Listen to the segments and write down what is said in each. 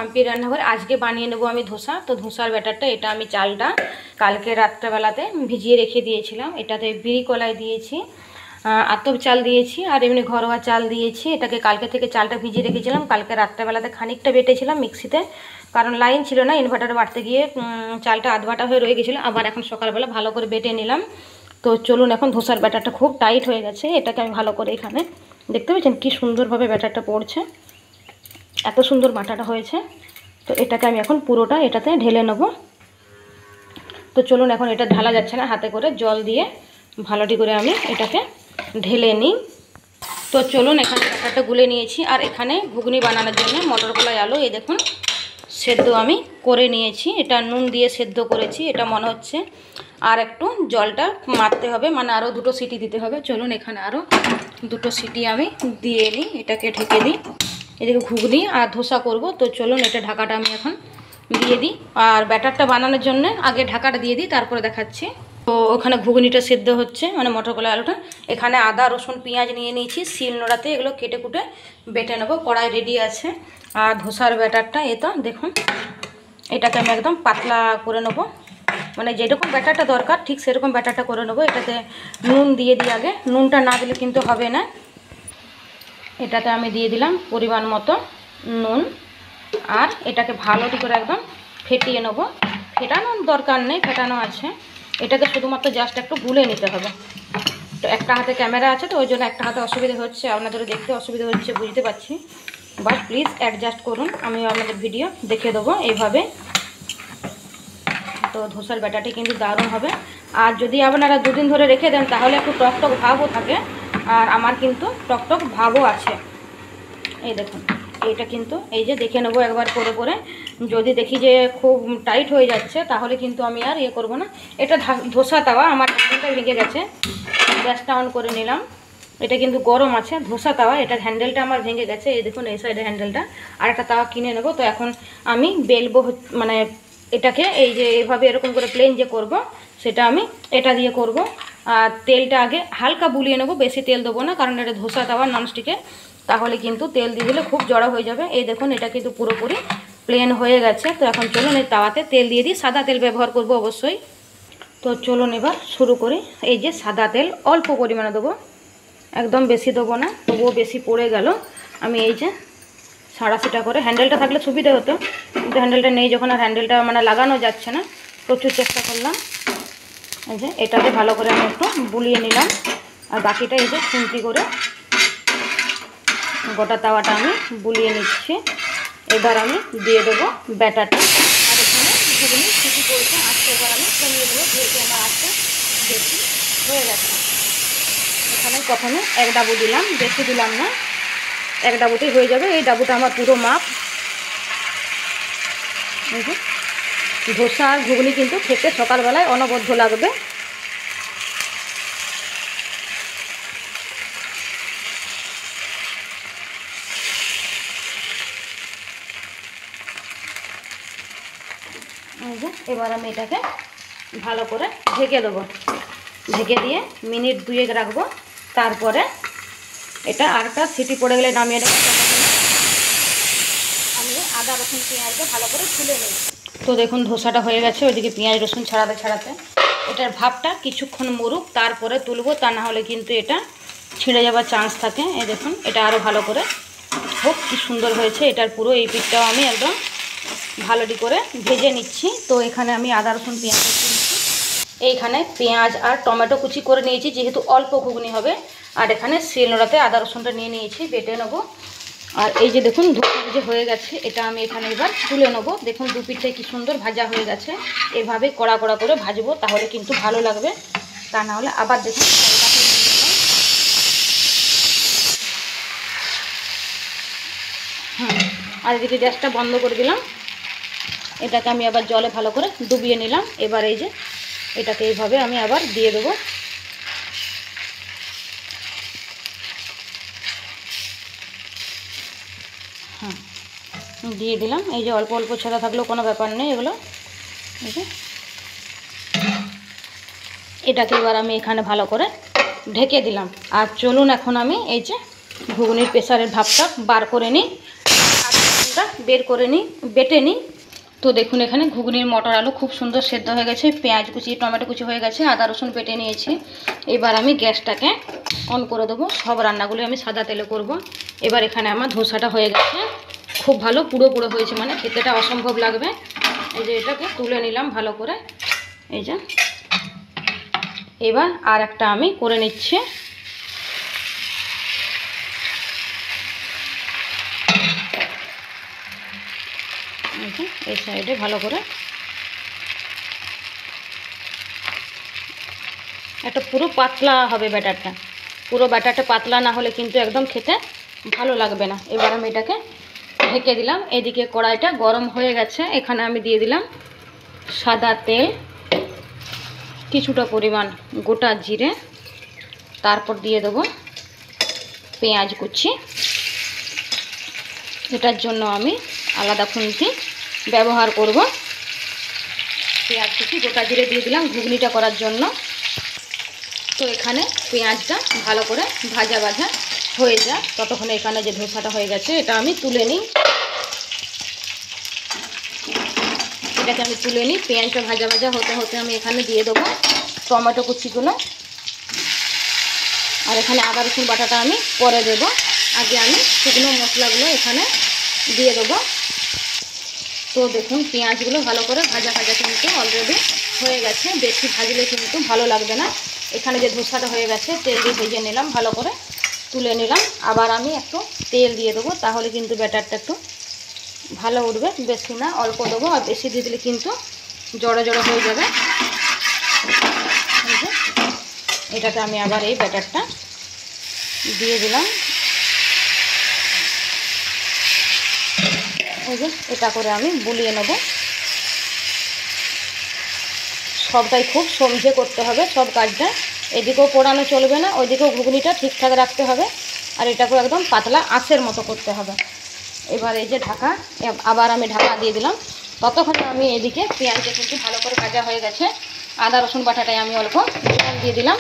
পাম্পি রান্নাঘরে আজকে বানিয়ে নেবো আমি ধোসা। তো ধোসার ব্যাটারটা, এটা আমি চালটা কালকে রাত্রেবেলাতে ভিজিয়ে রেখে দিয়েছিলাম। এটাতে বিড়ি কলাই দিয়েছি, আতপ চাল দিয়েছি আর এমনি ঘরোয়া চাল দিয়েছি। এটাকে কালকে থেকে চালটা ভিজিয়ে রেখেছিলাম, কালকে রাত্রেবেলাতে খানিকটা বেটেছিলাম মিক্সিতে, কারণ লাইন ছিল না, ইনভার্টার বাড়তে গিয়ে চালটা আধবাটা হয়ে রয়ে গেছিলো। আবার এখন সকালবেলা ভালো করে বেটে নিলাম। তো চলুন, এখন ধোসার ব্যাটারটা খুব টাইট হয়ে গেছে, এটাকে আমি ভালো করে এখানে দেখতে পাচ্ছেন কি সুন্দরভাবে ব্যাটারটা পড়ছে, এত সুন্দর বাটাটা হয়েছে। তো এটাকে আমি এখন পুরোটা এটাতে ঢেলে নেব। তো চলুন, এখন এটা ঢালা যাচ্ছে না, হাতে করে জল দিয়ে ভালোটি করে আমি এটাকে ঢেলে নিই। তো চলুন, এখানে ব্যাটারটা গুলে নিয়েছি। আর এখানে ঘুগনি বানানোর জন্য মটর কলাই আলু এই দেখুন সেদ্ধ আমি করে নিয়েছি। এটা নুন দিয়ে সেদ্ধ করেছি, এটা মনে হচ্ছে আর একটু জলটা মারতে হবে, মানে আরও দুটো সিটি দিতে হবে। চলুন, এখানে আরও দুটো সিটি আমি দিয়ে নিই, এটাকে ঢেকে দিই। এদিকে ঘুগনি আর ধোসা করব। তো চলুন, এটা ঢাকাটা আমি এখন দিয়ে দিই। আর ব্যাটারটা বানানোর জন্য আগে ঢাকাটা দিয়ে দিই, তারপরে দেখাচ্ছি। তো ওখানে ঘুগনিটা সেদ্ধ হচ্ছে, মানে মটর কলাই আলুটা। এখানে আদা রসুন পেঁয়াজ নিয়ে নিয়েছি শিলনোড়াতে, এগুলো কেটে কুটে বেটে নেবো। কড়াই রেডি আছে। আর ধোসার ব্যাটারটা এটা দেখুন, এটাকে আমি একদম পাতলা করে নেবো, মানে যেরকম ব্যাটারটা দরকার ঠিক সেরকম ব্যাটারটা করে নেবো। এটাতে নুন দিয়ে দিই আগে, নুনটা না দিলে কিন্তু হবে না। এটাতে আমি দিয়ে দিলাম পরিমাণ মতো নুন, আর এটাকে ভালো করে একদম ফেটিয়ে নেব। ফেটানোর দরকার নেই, ফেটানো আছে, এটাকে শুধুমাত্র জাস্ট একটু গুলে নিতে হবে। তো একটা হাতে ক্যামেরা আছে, তো ওই জন্য একটা হাতে অসুবিধা হচ্ছে, আপনাদেরও দেখতে অসুবিধা হচ্ছে বুঝতে পারছি, বাট প্লিজ অ্যাডজাস্ট করুন, আমি আপনাদের ভিডিও দেখে দেবো এইভাবে। তো ধোসার ব্যাটারটি কিন্তু দারুণ হবে। আর যদি আপনারা দুদিন ধরে রেখে দেন তাহলে একটু টকটক ভাবও থাকে, আর আমার কিন্তু টকটক ভাবও আছে। এই দেখুন, এইটা কিন্তু এই যে দেখে নেবো একবার করে করে, যদি দেখি যে খুব টাইট হয়ে যাচ্ছে তাহলে কিন্তু আমি আর ইয়ে করবো না। এটা ধোসা তাওয়া, আমার হ্যান্ডেলটা ভেঙে গেছে, গ্যাসটা অন করে নিলাম। এটা কিন্তু গরম আছে ধোসা তাওয়া, এটার হ্যান্ডেলটা আমার ভেঙে গেছে, এই দেখুন এই সাইডের হ্যান্ডেলটা। আর একটা তাওয়া কিনে নেবো। তো এখন আমি বেলবো, মানে এটাকে এই যে এভাবে এরকম করে প্লেন যে করব সেটা আমি এটা দিয়ে করব। আর তেলটা আগে হালকা বুলিয়ে নেবো, বেশি তেল দেবো না, কারণ এটা ধোসা তাওয়া ননস্টিকে, তাহলে কিন্তু তেল দিয়ে দিলে খুব জড়ো হয়ে যাবে। এই দেখুন, এটা কিন্তু পুরোপুরি প্লেন হয়ে গেছে। তো এখন চলুন এই তাওয়াতে তেল দিয়ে দিই, সাদা তেল ব্যবহার করব অবশ্যই। তো চলুন এবার শুরু করি। এই যে সাদা তেল অল্প পরিমাণে দেবো, একদম বেশি দেবো না, তবুও বেশি পড়ে গেল। আমি এই যে সাঁড়াশিটা করে, হ্যান্ডেলটা থাকলে সুবিধা হতো, কিন্তু হ্যান্ডেলটা নেই যখন, আর হ্যান্ডেলটা মানে লাগানো যাচ্ছে না, প্রচুর চেষ্টা করলাম। এই যে এটাকে ভালো করে আমি একটু বুলিয়ে নিলাম, আর বাকিটা এই যে খুন্তি করে গোটা তাওয়াটা আমি বুলিয়ে নিচ্ছি। এবার আমি দিয়ে দেবো ব্যাটারটা। আর এখানে ঘুগনি সিটি করেছে, আজকে এবার আমি কমিয়ে দেবো, যেহেতু আমার আজকে বেশি হয়ে গেছে। এখানে প্রথমে এক ডাবু দিলাম, বেশি দিলাম না, এক ডাবুতেই হয়ে যাবে। এই ডাবুটা আমার পুরো মাপ। এই যে ধোসা আর ঘুগনি কিন্তু খেতে সকালবেলায় অনবদ্য লাগবে। এবার আমি এটাকে ভালো করে ঢেকে দেবো, ঢেকে দিয়ে মিনিট 2 রাখবো। তারপরে এটা আরেকটা সিটি পড়ে গেলে নামিয়ে দেবো। আমি আদা রসুন পেঁয়াজটা ভালো করে তুলে নেব। তো দেখুন ধোসাটা হয়ে গেছে, ওইদিকে পেঁয়াজ রসুন ছাড়াতে ছাড়াতে এটার ভাবটা কিছুক্ষণ মরুক, তারপরে তুলবো, তা না হলে কিন্তু এটা ছিঁড়ে যাওয়ার চান্স থাকে। এই দেখুন, এটা আরও ভালো করে হোক, কি সুন্দর হয়েছে। এটার পুরো এই পিঠটাও আমি একদম ভালোটি করে ভেজে নিচ্ছি। তো এখানে আমি আদা রসুন পেঁয়াজ কুচি নিচ্ছি, এইখানে পেঁয়াজ আর টমেটো কুচি করে নিয়েছি, যেহেতু অল্প ঘুগনি হবে। আর এখানে শিলনোড়াতে আদা রসুনটা নিয়ে নিয়েছি, বেটে নেবো। আর এই যে দেখুন ধোসা যে হয়ে গেছে, এটা আমি এখানে এবার তুলে নেবো। দেখুন দু পিঠটাই কি সুন্দর ভাজা হয়ে গেছে। এভাবে কড়া কড়া করে ভাজবো, তাহলে কিন্তু ভালো লাগবে, তা না হলে আবার দেখুন। আর এদিকে গ্যাসটা বন্ধ করে দিলাম, এটাকে আমি আবার জলে ভালো করে ডুবিয়ে নিলাম। এবার এই যে এটাকে এইভাবে আমি আবার দিয়ে দেবো। দিয়ে দিলাম। এই যে অল্প অল্প ছাড়া থাকলেও কোনো ব্যাপার নেই এগুলো। এই যে এটাকে এবার আমি এখানে ভালো করে ঢেকে দিলাম। আর চলুন এখন আমি এই যে ঘুগনির প্রেসারের ভাপটা বার করে নিই, বের করে নিই, বেটে নিই। তো দেখুন এখানে ঘুগনির মটর আলু খুব সুন্দর সেদ্ধ হয়ে গেছে, পেঁয়াজ কুচি টমেটো কুচি হয়ে গেছে, আদা রসুন বেটে নিয়েছি। এবার আমি গ্যাসটাকে অন করে দেবো। সব রান্নাগুলো আমি সাদা তেলে করব। এবার এখানে আমার ধোসাটা হয়ে গেছে, খুব ভালো পুরো পুরো হয়েছে, মানে খেতেটা অসম্ভব লাগবে। এই যে এটাকে তুলে নিলাম ভালো করে, এই যে। এবার আর একটা আমি করে নিচ্ছি। এই সাইডে ভালো করে একটা পুরো পাতলা হবে ব্যাটারটা, পুরো ব্যাটারটা পাতলা না হলে কিন্তু একদম খেতে ভালো লাগবে না। এবার আমি এটাকে ঢেকে দিলাম। এদিকে কড়াইটা গরম হয়ে গেছে, এখানে আমি দিয়ে দিলাম সাদা তেল, কিছুটা পরিমাণ গোটা জিরে, তারপর দিয়ে দেবো পেঁয়াজ কুচি। এটার জন্য আমি আলাদা খুন্তি ব্যবহার করব। পেঁয়াজ কুচি গোটা জিরে দিয়ে দিলাম ঘুগনিটা করার জন্য। তো এখানে পেঁয়াজটা ভালো করে ভাজা ভাজা হয়ে যায়, ততক্ষণে এখানে যে ধোসাটা হয়ে গেছে এটা আমি তুলে নিই। এটাকে আমি তুলে নিই। পেঁয়াজটা ভাজা ভাজা হতে হতে আমি এখানে দিয়ে দেবো টমেটো কুচিগুলো, আর এখানে আদা রসুন বাটাটা আমি পরে দেবো। আগে আমি শুকনো মশলাগুলো এখানে দিয়ে দেবো। তো দেখুন পেঁয়াজগুলো ভালো করে ভাজা ভাজা কিন্তু অলরেডি হয়ে গেছে, বেশি ভাজলে কিন্তু ভালো লাগবে না। এখানে যে ধোসাটা হয়ে গেছে তেল দিয়ে ভেজে নিলাম, ভালো করে তুলে নিলাম। আবার আমি একটু তেল দিয়ে দেবো, তাহলে কিন্তু ব্যাটারটা একটু ভালো উঠবে। বেশি না, অল্প দেবো, আর বেশি দিয়ে দিলে কিন্তু জড়ো জড়ো হয়ে যাবে। এটাতে আমি আবার এই ব্যাটারটা দিয়ে দিলাম। এই যে এটা করে আমি বুলিয়ে নেব। সবটাই খুব সমঝে করতে হবে, সব কাজটা। এদিকেও পোড়ানো চলবে না, ওইদিকেও ঘুগনিটা ঠিকঠাক রাখতে হবে, আর এটাকেও একদম পাতলা আঁচের মতো করতে হবে। এবার এই যে ঢাকা, আবার আমি ঢাকা দিয়ে দিলাম। ততক্ষণে আমি এদিকে পেঁয়াজটা কিন্তু ভালো করে ভাজা হয়ে গেছে। আদা রসুন বাটাটাই আমি অল্প জল দিয়ে দিলাম।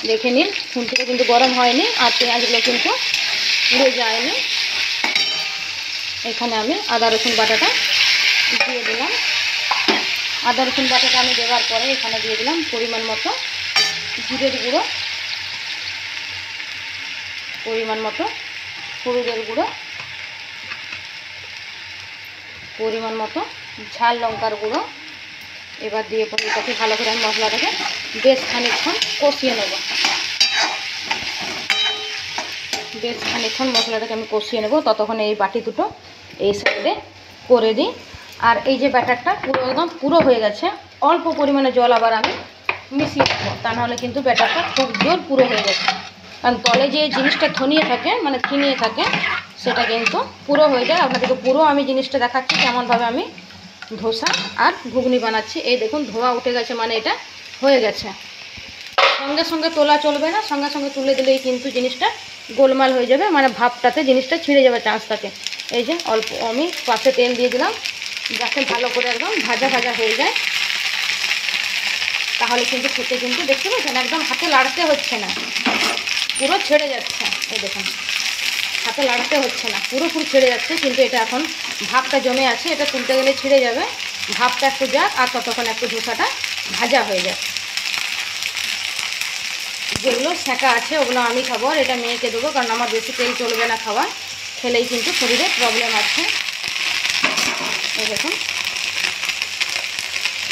দেখে নিন খুন্তিটা কিন্তু গরম হয়নি, আর পেঁয়াজগুলো কিন্তু পুড়ে যায়নি। এখানে আমি আদা রসুন বাটাটা দিয়ে দিলাম। আদা রসুন বাটাটা আমি দেওয়ার পরে এখানে দিয়ে দিলাম পরিমাণ মতো জিরের গুঁড়ো, পরিমাণ মতো হলুদের গুঁড়ো, পরিমাণ মতো ঝাল লঙ্কার গুঁড়ো। এবার দিয়ে পরে এটাকে ভালো করে আমি মশলাটাকে বেশ খানিকক্ষণ কষিয়ে নেব। বেশ খানিকক্ষণ মশলাটাকে আমি কষিয়ে নেব। ততক্ষণে এই বাটি দুটো এই সাইডে করে দিই। আর এই যে ব্যাটারটা পুরো একদম পুরো হয়ে গেছে, অল্প পরিমাণে জল আবার আমি মিশিয়ে দেবো, তা নাহলে কিন্তু ব্যাটারটা খুব জোর পুরো হয়ে গেছে। কারণ তলে যে জিনিসটা থনিয়ে থাকে, মানে থিনিয়ে থাকে, সেটা কিন্তু পুরো হয়ে যায়। আপনাদেরকে পুরো আমি জিনিসটা দেখাচ্ছি কেমনভাবে আমি ধোসা আর ঘুগনি বানাচ্ছি। এই দেখুন ধোয়া উঠে গেছে, মানে এটা হয়ে গেছে। সঙ্গে সঙ্গে তোলা চলবে না, সঙ্গে সঙ্গে তুলে দিলেই কিন্তু জিনিসটা গোলমাল হয়ে যাবে, মানে ভাবটাতে জিনিসটা ছিঁড়ে যাবে চান্স থাকে। এই যে অল্প আমি পাশে তেল দিয়ে দিলাম, যাতে ভালো করে একদম ভাজা ভাজা হয়ে যায়, তাহলে কিন্তু খেতে কিন্তু দেখতে পাচ্ছেন একদম হাতে লাড়তে হচ্ছে না, পুরো ছেড়ে যাচ্ছে। এই দেখুন হাতে লাড়তে হচ্ছে না, পুরোপুরি ছেড়ে যাচ্ছে। কিন্তু এটা এখন ভাপটা জমে আছে, এটা তুলতে গেলে ছিঁড়ে যাবে। ভাপটা একটু যাক, আর ততক্ষণ একটু ধোসাটা ভাজা হয়ে যায়। যেগুলো সেঁকা আছে ওগুলো আমি খাবো, আর এটা মেয়েকে দেবো, কারণ আমার বেশি তেল চলবে না খাওয়া, খেলেই কিন্তু শরীরে প্রবলেম আছে। এই দেখুন,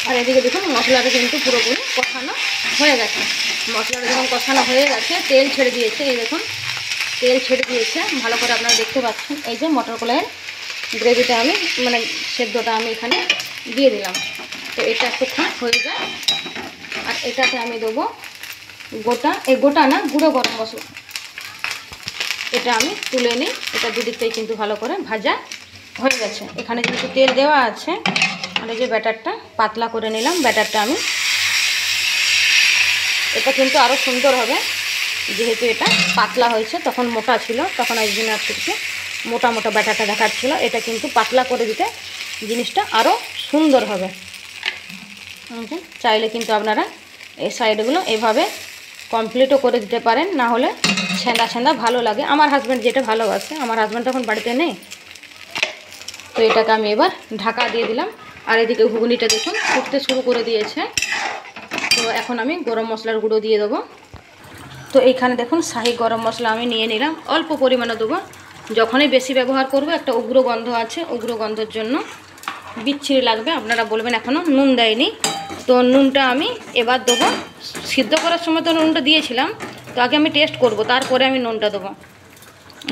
আর এদিকে দেখুন মশলাটা কিন্তু পুরোপুরি কষানো হয়ে গেছে। মশলাটা যখন কষানো হয়ে গেছে তেল ছেড়ে দিয়েছে, এই দেখুন তেল ছেড়ে দিয়েছে ভালো করে, আপনারা দেখতে পাচ্ছেন। এই যে মটর কলাইয়ের গ্রেভিটা আমি, মানে সেদ্ধটা আমি এখানে দিয়ে দিলাম। তো এটা একটুক্ষণ হয়ে যায়, আর এটাতে আমি দেবো গোটা না গুঁড়ো গরম মশলা। এটা আমি তুলে নিই। এটা দুদিকটাই কিন্তু ভালো করে ভাজা হয়ে গেছে। এখানে যেহেতু তেল দেওয়া আছে, আর এই যে ব্যাটারটা পাতলা করে নিলাম। ব্যাটারটা আমি, এটা কিন্তু আরও সুন্দর হবে, যেহেতু এটা পাতলা হয়েছে, তখন মোটা ছিল, তখন এই জন্য একটু মোটা মোটা ব্যাটারটা দেখাচ্ছিল। এটা কিন্তু পাতলা করে দিতে জিনিসটা আরও সুন্দর হবে। চাইলে কিন্তু আপনারা এই সাইডগুলো এভাবে কমপ্লিটও করে দিতে পারেন, না হলে ছেঁদা ছেঁদা ভালো লাগে। আমার হাজব্যান্ড যেটা ভালোবাসে, আমার হাজব্যান্ড তখন বাড়িতে নেই, তো এটাকে আমি এবার ঢাকা দিয়ে দিলাম। আর এদিকে ঘুগনিটা দেখুন ফুটতে শুরু করে দিয়েছে। তো এখন আমি গরম মশলার গুঁড়ো দিয়ে দেবো। তো এইখানে দেখুন শাহি গরম মশলা আমি নিয়ে নিলাম, অল্প পরিমাণে দেবো। যখনই বেশি ব্যবহার করব একটা উগ্র গন্ধ আছে, উগ্র গন্ধের জন্য বিচ্ছিরি লাগবে। আপনারা বলবেন এখনও নুন দেয়নি, তো নুনটা আমি এবার দেবো। সিদ্ধ করার সময় তো নুনটা দিয়েছিলাম, তো আগে আমি টেস্ট করব, তারপরে আমি নুনটা দেবো।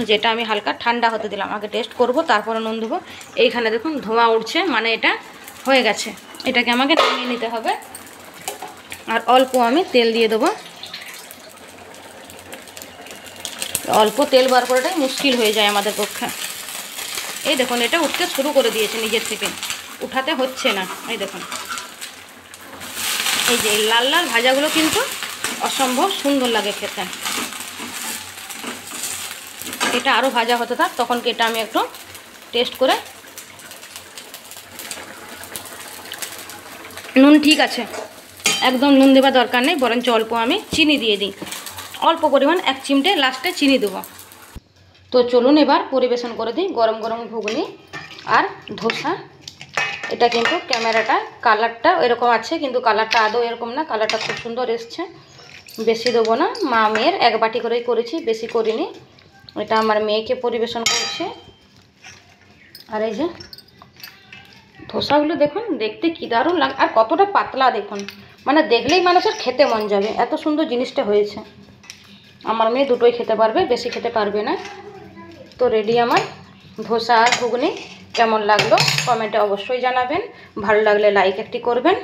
যেটা আমি হালকা ঠান্ডা হতে দিলাম, আগে টেস্ট করব তারপরে নুন দেবো। এইখানে দেখুন ধোঁয়া উঠছে, মানে এটা হয়ে গেছে। এটাকে আমাকে নামিয়ে নিতে হবে। আর অল্প আমি তেল দিয়ে দেবো। অল্প তেল বার করাটাই মুশকিল হয়ে যায় আমাদের পক্ষে। এই দেখুন এটা উঠতে শুরু করে দিয়েছে নিজের থেকে, উঠাতে হচ্ছে না। এই দেখুন এই যে লাল লাল ভাজাগুলো কিন্তু অসম্ভব সুন্দর লাগে খেতে। এটা আরও ভাজা হতে থাক, তখন কি এটা আমি একটু টেস্ট করে। নুন ঠিক আছে, একদম নুন দেওয়ার দরকার নেই, বরঞ্চ অল্প আমি চিনি দিয়ে দিই, অল্প পরিমাণ 1 চিমটে লাস্টে চিনি দেবো। তো চলুন এবার পরিবেশন করে দিই গরম গরম ঘুগনি আর ধোসা। এটা কিন্তু ক্যামেরাটা কালারটা এরকম আছে, কিন্তু কালারটা আদৌ এরকম না, কালারটা খুব সুন্দর এসছে। বেশি দেবো না, মা মেয়ের 1 বাটি করেই করেছি, বেশি করিনি। এটা আমার মেয়েকে পরিবেশন করছে। আর এই যে ধোসাগুলো দেখুন দেখতে কী দারুণ লাগে, আর কতটা পাতলা দেখুন, মানে দেখলেই মানুষের খেতে মন যাবে, এত সুন্দর জিনিসটা হয়েছে। আমার মেয়ে দুটোই খেতে পারবে, বেশি খেতে পারবে না। তো রেডি আমার ধোসা আর ঘুগনি। কেমন লাগলো কমেন্টে অবশ্যই জানাবেন, ভালো লাগলে লাইক একটি করবেন।